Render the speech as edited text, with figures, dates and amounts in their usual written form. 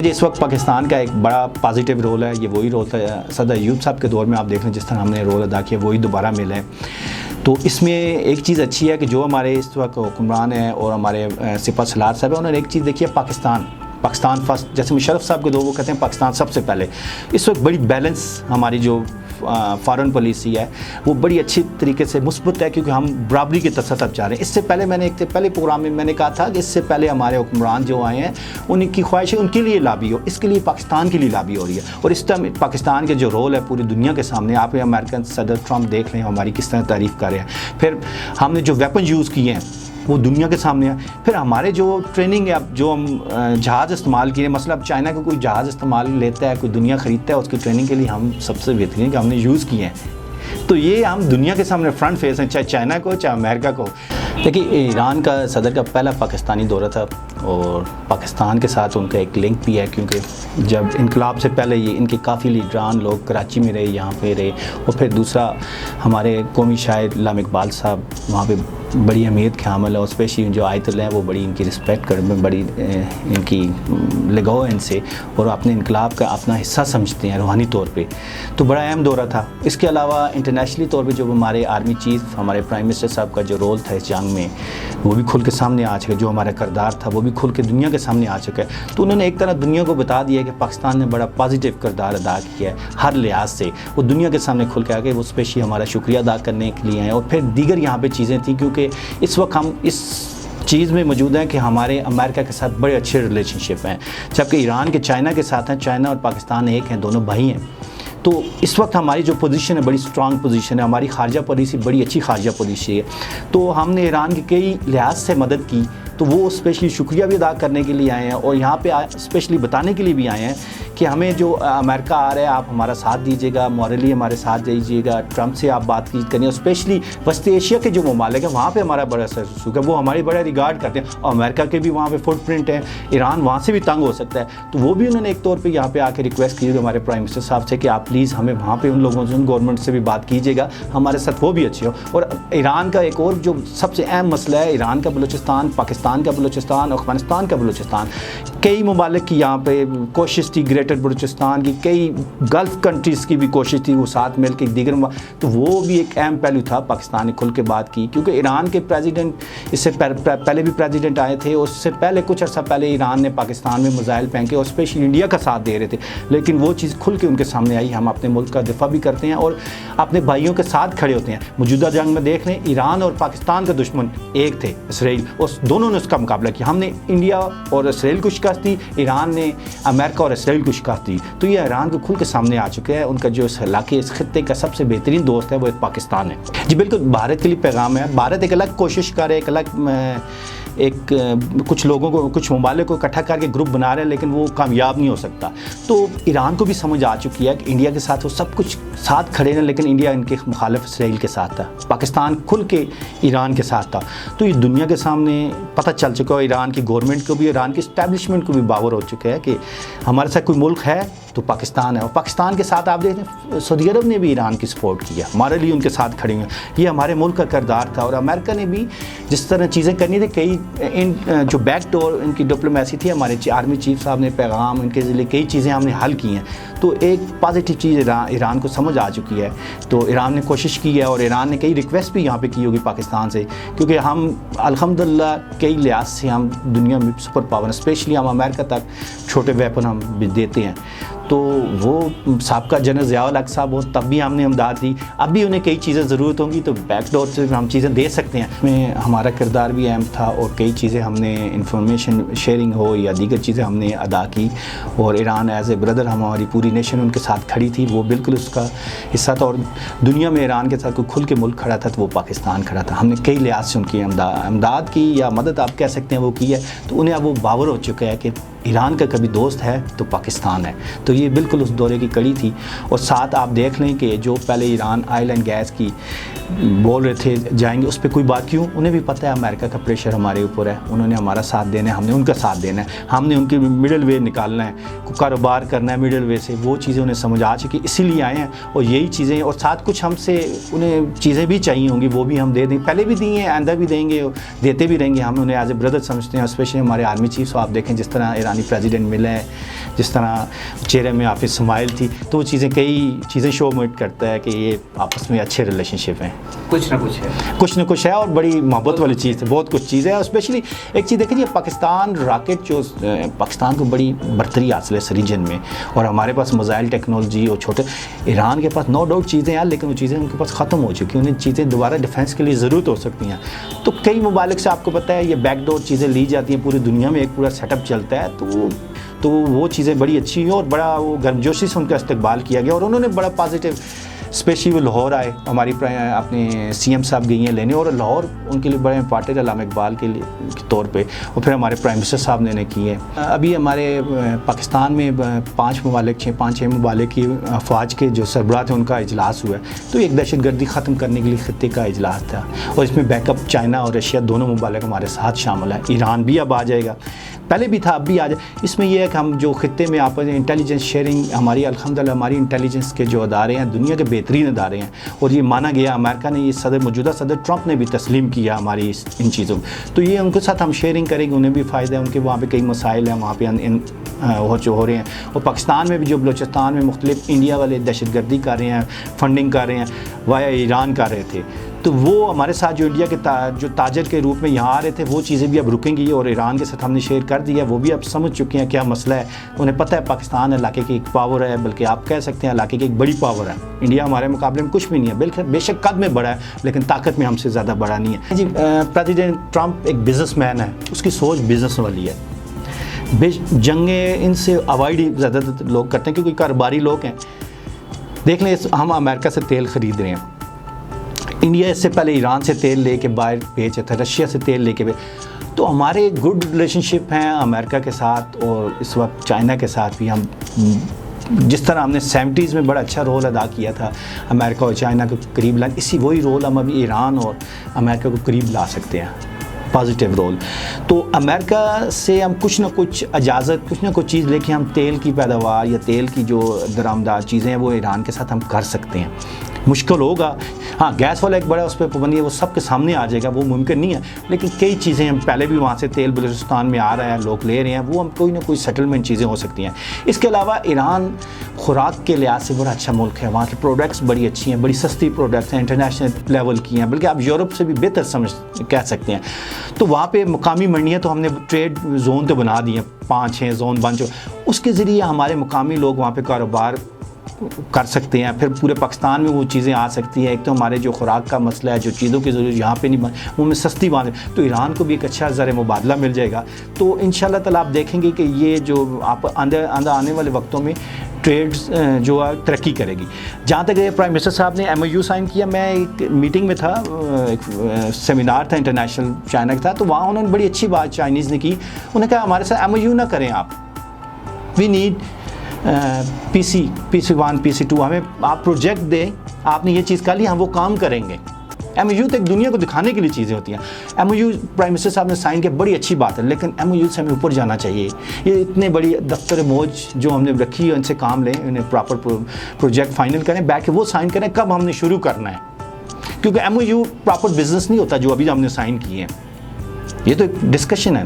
اس وقت پاکستان کا ایک بڑا پازیٹیو رول ہے، یہ وہی رول تھا صدر ایوب صاحب کے دور میں، آپ دیکھ لیں جس طرح ہم نے رول ادا کیا وہی دوبارہ ملا ہے۔ تو اس میں ایک چیز اچھی ہے کہ جو ہمارے اس وقت حکمران ہیں اور ہمارے سپہ سالار صاحب ہیں، انہوں نے ایک چیز دیکھی ہے، پاکستان فرسٹ، جیسے مشرف صاحب کے دور وہ کہتے ہیں پاکستان سب سے پہلے۔ اس وقت بڑی بیلنس ہماری جو فارن پالیسی ہے وہ بڑی اچھی طریقے سے مثبت ہے، کیونکہ ہم برابری کے تصور چاہ رہے ہیں۔ اس سے پہلے میں نے پہلے پروگرام میں میں نے کہا تھا کہ اس سے پہلے ہمارے حکمران جو آئے ہیں ان کی خواہش ہے ان کے لیے لابی ہو، اس کے لیے پاکستان کے لیے لابی ہو رہی ہے، اور اس ٹائم پاکستان کے جو رول ہے پوری دنیا کے سامنے، آپ امریکن صدر ٹرمپ دیکھ لیں ہماری کس طرح تعریف کر رہے ہیں۔ پھر ہم نے جو ویپن یوز کیے ہیں وہ دنیا کے سامنے ہے۔ پھر ہمارے جو ٹریننگ ہے، اب جو ہم جہاز استعمال کیے، مثلا اب چائنا کا کوئی جہاز استعمال لیتا ہے، کوئی دنیا خریدتا ہے، اس کی ٹریننگ کے لیے ہم سب سے بہترین کہ ہم نے یوز کیے ہیں۔ تو یہ ہم دنیا کے سامنے فرنٹ فیس ہیں، چاہے چائنا کو چاہے امریکہ کو۔ دیکھیے ایران کا صدر کا پہلا پاکستانی دورہ تھا، اور پاکستان کے ساتھ ان کا ایک لنک بھی ہے، کیونکہ جب انقلاب سے پہلے یہ ان کے کافی لیڈران لوگ کراچی میں رہے، یہاں پہ رہے، اور پھر دوسرا ہمارے قومی شاعر علامہ اقبال صاحب وہاں پہ بڑی اہمیت کے حامل ہے، اور اسپیشلی جو آیت اللہ ہیں وہ بڑی ان کی رسپیکٹ کرتے ہیں، بڑی ان کی لگاؤ ہے ان سے، اور اپنے انقلاب کا اپنا حصہ سمجھتے ہیں روحانی طور پہ۔ تو بڑا اہم دورہ تھا۔ اس کے علاوہ انٹرنیشنلی طور پہ جو ہمارے آرمی چیف ہمارے پرائم منسٹر صاحب کا جو رول تھا اس جنگ میں وہ بھی کھل کے سامنے آ چکا ہے، جو ہمارا کردار تھا وہ بھی کھل کے دنیا کے سامنے آ چکا ہے۔ تو انہوں نے ایک طرح دنیا کو بتا دیا کہ پاکستان نے بڑا پازیٹیو کردار ادا کیا ہے ہر لحاظ سے، وہ دنیا کے سامنے کھل کے آ گئے، وہ اسپیشلی ہمارا شکریہ ادا کرنے کے لیے آئے، اور پھر دیگر یہاں پہ چیزیں تھیں، کیونکہ اس وقت ہم اس چیز میں موجود ہیں کہ ہمارے امریکہ کے ساتھ بڑے اچھے ریلیشن شپ ہیں، جبکہ ایران کے چائنا کے ساتھ ہیں، چائنا اور پاکستان ایک ہیں، دونوں بھائی ہیں۔ تو اس وقت ہماری جو پوزیشن ہے بڑی سٹرانگ پوزیشن ہے، ہماری خارجہ پالیسی بڑی اچھی خارجہ پالیسی ہے۔ تو ہم نے ایران کی کئی لحاظ سے مدد کی، تو وہ اسپیشلی شکریہ بھی ادا کرنے کے لیے آئے ہیں، اور یہاں پہ اسپیشلی بتانے کے لیے بھی آئے ہیں کہ ہمیں جو امریکہ آ رہا ہے آپ ہمارا ساتھ دیجیے گا، مورلی ہمارے ساتھ دیجیے گا، ٹرمپ سے آپ بات چیت کریں، اور اسپیشلی وسط ایشیا کے جو ممالک ہیں وہاں پہ ہمارا بڑا سلوک ہے، وہ ہماری بڑا ریگارڈ کرتے ہیں، اور امریکہ کے بھی وہاں پہ فٹ پرنٹ ہے، ایران وہاں سے بھی تنگ ہو سکتا ہے۔ تو وہ بھی انہوں نے ایک طور پہ یہاں پہ آ کے ریکویسٹ کی ہمارے پرائم منسٹر صاحب سے کہ آپ پلیز ہمیں وہاں پہ ان لوگوں سے، ان گورنمنٹ سے بھی بات کیجیے گا، ہمارے ساتھ وہ بھی اچھے ہو۔ اور ایران کا ایک اور جو سب سے اہم مسئلہ ہے، ایران کا بلوچستان، پاکستان کا بلوچستان، افغانستان کا بلوچستان، کئی ممالک کی یہاں پہ کوشش تھی، گریٹر بلوچستان کی کئی گلف کنٹریز کی بھی کوشش تھی، وہ ساتھ مل کے دیگر تو وہ بھی ایک اہم پہلو تھا، پاکستان نے کھل کے بات کی، کیونکہ ایران کے پریزیڈنٹ اس سے پہلے بھی پریزیڈنٹ آئے تھے، اس سے پہلے کچھ عرصہ پہلے ایران نے پاکستان میں میزائل پھینکے اور اسپیشلی انڈیا کا ساتھ دے رہے تھے، لیکن وہ چیز کھل کے ان کے سامنے آئی، ہم اپنے ملک کا دفاع بھی کرتے ہیں اور اپنے بھائیوں کے ساتھ کھڑے ہوتے ہیں۔ موجودہ جنگ میں دیکھ لیں ایران اور پاکستان کا دشمن ایک تھے اسرائیل، اور دونوں نے اس کا مقابلہ کیا، ہم نے انڈیا اور اسرائیل کو شکست دی، ایران نے امریکہ اور اسرائیل کو شکست دی۔ تو یہ ایران کو کھل کے سامنے آ چکا ہے، ان کا جو اس علاقے اس خطے کا سب سے بہترین دوست ہے وہ ایک پاکستان ہے۔ جی بالکل، بھارت کے لیے پیغام ہے، بھارت ایک الگ کوشش کر رہے، کچھ لوگوں کو، کچھ ممالک کو اکٹھا کر کے گروپ بنا رہے ہیں، لیکن وہ کامیاب نہیں ہو سکتا۔ تو ایران کو بھی سمجھ آ چکی ہے کہ انڈیا کے ساتھ وہ سب کچھ ساتھ کھڑے ہیں، لیکن انڈیا ان کے مخالف اسرائیل کے ساتھ تھا، پاکستان کھل کے ایران کے ساتھ تھا۔ تو یہ دنیا کے سامنے پتہ چل چکا ہے، ایران کی گورنمنٹ کو بھی، ایران کی اسٹیبلشمنٹ کو بھی باور ہو چکا ہے کہ ہمارے ساتھ کوئی ملک ہے تو پاکستان ہے، اور پاکستان کے ساتھ آپ دیکھیں سعودی عرب نے بھی ایران کی سپورٹ کیا، ہمارے لیے ان کے ساتھ کھڑے ہیں، یہ ہمارے ملک کا کردار تھا۔ اور امریکہ نے بھی جس طرح چیزیں کرنی تھی، کئی جو بیک ڈور ان کی ڈپلومیسی تھی، ہمارے آرمی چیف صاحب نے پیغام ان کے ذریعے کئی چیزیں ہم نے حل کی ہیں۔ تو ایک پازیٹیو چیز ایران کو سمجھ آ چکی ہے، تو ایران نے کوشش کی ہے، اور ایران نے کئی ریکویسٹ بھی یہاں پہ کی ہوگی پاکستان سے، کیونکہ ہم الحمدللہ کئی لحاظ سے ہم دنیا میں سپر پاور، اسپیشلی ہم امریکہ تک چھوٹے ویپن ہم بھی دیتے ہیں۔ تو وہ سابقہ جنرل ضیاء الحق صاحب ہو تب بھی ہم نے امداد دی، اب بھی انہیں کئی چیزیں ضرورت ہوں گی تو بیک ڈور سے ہم چیزیں دے سکتے ہیں۔ میں ہمارا کردار بھی اہم تھا، اور کئی چیزیں ہم نے انفارمیشن شیئرنگ ہو یا دیگر چیزیں ہم نے ادا کی، اور ایران ایز اے بردر ہماری پوری نیشن ان کے ساتھ کھڑی تھی، وہ بالکل اس کا حصہ تھا۔ اور دنیا میں ایران کے ساتھ کوئی کھل کے ملک کھڑا تھا تو وہ پاکستان کھڑا تھا، ہم نے کئی لحاظ سے ان کی امداد کی یا مدد آپ کہہ سکتے ہیں وہ کی ہے۔ تو انہیں اب وہ باور ہو چکا ہے کہ ایران کا کبھی دوست ہے تو پاکستان ہے۔ تو یہ بالکل اس دورے کی کڑی تھی، اور ساتھ آپ دیکھ لیں کہ جو پہلے ایران آئل اینڈ گیس کی بول رہے تھے جائیں گے، اس پہ کوئی بات کیوں، انہیں بھی پتہ ہے امریکہ کا پریشر ہمارے اوپر ہے، انہوں نے ہمارا ساتھ دینا ہے، ہم نے ان کا ساتھ دینا ہے، ہم نے ان کی مڈل وے نکالنا ہے، کاروبار کرنا ہے مڈل وے سے، وہ چیزیں انہیں سمجھ آ چکی، اسی لیے آئے ہیں۔ اور یہی چیزیں، اور ساتھ کچھ ہم سے انہیں چیزیں بھی چاہیے ہوں گی، وہ بھی ہم دے دیں، پہلے بھی دی ہیں، آئندہ بھی دیں گے، دیتے بھی رہیں گے، ہم انہیں ایز اے بردر سمجھتے ہیں۔ اسپیشلی ہمارے آرمی چیف آپ دیکھیں جس طرح پاکستانی پریزیڈنٹ ملے ہیں, جس طرح چہرے میں آپ اسمائل تھی, تو وہ چیزیں کئی چیزیں شو میٹ کرتا ہے کہ یہ آپس میں اچھے ریلیشن شپ ہیں, کچھ نہ کچھ ہے اور بڑی محبت والی چیز ہے, بہت کچھ چیز ہے. اور اسپیشلی ایک چیز دیکھیں, پاکستان راکٹ جو پاکستان کو بڑی برتری حاصل ہے اس ریجن میں, اور ہمارے پاس میزائل ٹیکنالوجی اور چھوٹے, ایران کے پاس نو ڈاؤٹ چیزیں ہیں, لیکن وہ چیزیں ان کے پاس ختم ہو چکی ہیں, انہیں چیزیں دوبارہ ڈیفینس کے لیے ضرورت ہو سکتی ہیں. تو کئی ممالک سے آپ کو پتہ ہے یہ بیک ڈور چیزیں لی جاتی ہیں, پوری دنیا میں ایک پورا سیٹ اپ چلتا ہے, تو وہ چیزیں بڑی اچھی ہیں, اور بڑا وہ گرمجوشی سے ان کا استقبال کیا گیا, اور انہوں نے بڑا پازیٹیو, اسپیشلی وہ لاہور آئے, ہماری اپنے سی ایم صاحب گئی ہیں لینے, اور لاہور ان کے لیے بڑے امپارٹنٹ علامہ اقبال کے طور پہ, اور پھر ہمارے پرائم منسٹر صاحب نے کی ہے. ابھی ہمارے پاکستان میں 5-6 ممالک کی افواج کے جو سربراہ تھے ان کا اجلاس ہوا ہے, تو ایک دہشت گردی ختم کرنے کے لیے خطے کا اجلاس تھا, اور اس میں بیک اپ چائنا اور رشیا دونوں ممالک ہمارے ساتھ شامل ہیں. ایران بھی اب آ جائے گا, پہلے بھی تھا اب بھی آ جائے. اس میں یہ ہے کہ ہم جو خطے میں آپس میں انٹیلیجنس شیئرنگ, ہماری الحمدللہ ہماری انٹیلیجنس کے جو ادارے ہیں دنیا کے بہترین ادارے ہیں, اور یہ مانا گیا, امریکہ نے یہ موجودہ صدر ٹرمپ نے بھی تسلیم کیا ہماری ان چیزوں, تو یہ ان کے ساتھ ہم شیئرنگ کریں گے, انہیں بھی فائدہ ہے, ان کے وہاں پہ کئی مسائل ہیں وہاں پہ ہو رہے ہیں, اور پاکستان میں بھی جو بلوچستان میں مختلف انڈیا والے دہشت گردی کر رہے ہیں, فنڈنگ کر رہے ہیں, وایا ایران کر رہے تھے, تو وہ ہمارے ساتھ جو انڈیا کے جو تاجر کے روپ میں یہاں آ رہے تھے, وہ چیزیں بھی اب رکیں گی, اور ایران کے ساتھ ہم نے شیئر کر دیا, وہ بھی اب سمجھ چکے ہیں کیا مسئلہ ہے, انہیں پتہ ہے پاکستان علاقے کی ایک پاور ہے, بلکہ آپ کہہ سکتے ہیں علاقے کی ایک بڑی پاور ہے. انڈیا ہمارے مقابلے میں کچھ بھی نہیں ہے, بلکہ بے شک قد میں بڑا ہے, لیکن طاقت میں ہم سے زیادہ بڑا نہیں ہے. جی, پریزیڈنٹ ٹرمپ ایک بزنس مین ہے, اس کی سوچ بزنس والی ہے. جنگیں ان سے اوائڈ ہی زیادہ تر لوگ کرتے ہیں, کیونکہ کاروباری لوگ ہیں. دیکھ لیں, ہم امریکہ سے تیل خرید رہے ہیں, انڈیا اس سے پہلے ایران سے تیل لے کے باہر بھیجا تھا, رشیا سے تیل لے کے تو ہمارے گڈ ریلیشن شپ ہیں امریکہ کے ساتھ, اور اس وقت چائنا کے ساتھ بھی. ہم جس طرح ہم نے 70s میں بڑا اچھا رول ادا کیا تھا امریکہ اور چائنا کو قریب لانے, وہی رول ہم ابھی ایران اور امریکہ کو قریب لا سکتے ہیں, پازیٹیو رول. تو امریکہ سے ہم کچھ نہ کچھ اجازت, کچھ نہ کچھ چیز لے کے ہم تیل کی پیداوار یا تیل کی جو درآمدات چیزیں ہیں وہ ایران کے ساتھ ہم کر سکتے ہیں. مشکل ہوگا, ہاں گیس والا ایک بڑا اس پہ پابندی ہے, وہ سب کے سامنے آ جائے گا, وہ ممکن نہیں ہے, لیکن کئی چیزیں ہم پہلے بھی وہاں سے تیل بلوچستان میں آ رہا ہے, لوگ لے رہے ہیں, وہ ہم کوئی نہ کوئی سیٹلمنٹ چیزیں ہو سکتی ہیں. اس کے علاوہ ایران خوراک کے لحاظ سے بڑا اچھا ملک ہے, وہاں کی پروڈکٹس بڑی اچھی ہیں, بڑی سستی پروڈکٹس ہیں, انٹرنیشنل لیول کی ہیں, بلکہ آپ یورپ سے بھی بہتر کہہ سکتے ہیں. تو وہاں پہ مقامی منڈیاں تو ہم نے ٹریڈ زون تو بنا دی ہیں, 5-6 زون بن چکے, اس کے ذریعے ہمارے مقامی لوگ وہاں پہ کاروبار کر سکتے ہیں. پھر پورے پاکستان میں وہ چیزیں آ سکتی ہیں. ایک تو ہمارے جو خوراک کا مسئلہ ہے, جو چیزوں کی ضرورت یہاں پہ نہیں وہ میں سستی بات ہے, تو ایران کو بھی ایک اچھا زر مبادلہ مل جائے گا. تو انشاءاللہ تعالیٰ آپ دیکھیں گے کہ یہ جو آپ آنے والے وقتوں میں ٹریڈز جو ترقی کرے گی. جہاں تک پرائم منسٹر صاحب نے MOU سائن کیا, میں ایک میٹنگ میں تھا, ایک سیمینار تھا انٹرنیشنل چائنا کا تھا, تو وہاں انہوں نے بڑی اچھی بات چائنیز نے کی. انہوں نے کہا ہمارے ساتھ MOU نہ کریں آپ, وی نیڈ PC1 PC2, ہمیں آپ پروجیکٹ دیں, آپ نے یہ چیز کر لی, ہم وہ کام کریں گے. MOU تو ایک دنیا کو دکھانے کے لیے چیزیں ہوتی ہیں. MOU پرائم منسٹر صاحب نے سائن کیا, بڑی اچھی بات ہے, لیکن MOU سے ہمیں اوپر جانا چاہیے. یہ اتنے بڑی دفتر موج جو ہم نے رکھی ہے, ان سے کام لیں, انہیں پراپر پروجیکٹ فائنل کریں, بیٹھ کے وہ سائن کریں کب ہم نے شروع کرنا ہے, کیونکہ MOU پراپر بزنس نہیں ہوتا جو ابھی ہم نے سائن کیے ہیں. یہ تو ایک ڈسکشن ہے.